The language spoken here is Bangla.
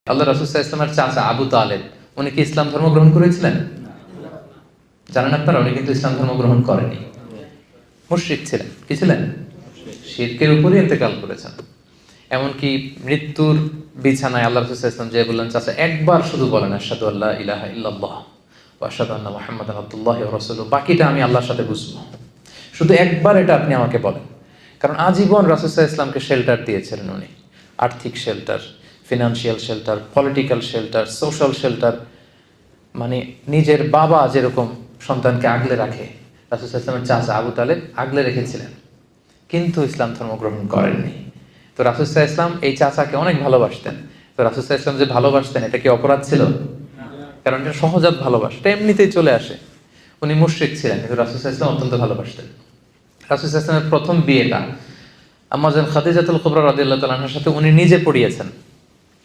আল্লাহ রাসূল সাল্লাল্লাহু আলাইহি ওয়াসাল্লামের চাচা আবু তালেব উনি কি ইসলাম ধর্ম গ্রহণ করেছিলেন? জানেন আপনারা, উনি কিন্তু ইসলাম ধর্ম গ্রহণ করেনি, মুশরিক ছিলেন। কি ছিলেন? শিরকের উপরই ইন্তেকাল করেছেন। এমনকি মৃত্যুর বিছানায় আল্লাহ রাসূল সাল্লাল্লাহু আলাইহি ওয়াসাল্লাম যে বললেন, চাচা একবার শুধু বলেন আশহাদু আল্লা ইলাহা ইল্লাল্লাহ ওয়া আশহাদু আন্না মুহাম্মাদান আবদুল্লাহি ওয়া রাসূলুহু, বাকিটা আমি আল্লাহর সাথে বুঝবো, শুধু একবার এটা আপনি আমাকে বলেন। কারণ আজীবন রাসূল সাল্লাল্লাহু আলাইহি ওয়াসাল্লামকে শেল্টার দিয়েছিলেন উনি, আর্থিক shelter, financial shelter, political shelter, social shelter. মানে নিজের বাবা যেরকম সন্তানকে আগলে রাখে, রাসূল সাল্লাল্লাহু আলাইহি ওয়াসাল্লামের চাচা আবু তালেব আগলে রেখেছিলেন, কিন্তু ইসলাম ধর্ম গ্রহণ করেননি। তো রাসূল সাল্লাল্লাহু আলাইহি ওয়াসাল্লাম এই চাচাকে অনেক ভালোবাসতেন। তো রাসূল সাল্লাল্লাহু আলাইহি ওয়াসাল্লাম যে ভালোবাসতেন, এটা কি অপরাধ ছিল? কারণ এটা সহজাত ভালোবাসা, এটা এমনিতেই চলে আসে। উনি মুশরিক ছিলেন, কিন্তু রাসূল সাল্লাল্লাহু আলাইহি ওয়াসাল্লাম অত্যন্ত ভালোবাসতেন। রাসূল সাল্লাল্লাহু আলাইহি ওয়াসাল্লামের প্রথম বিয়েটা আম্মা জান খাদিজাতুল কুবরা রাদিয়াল্লাহু তাআলা আনহার সাথে উনি নিজে পড়িয়েছেন।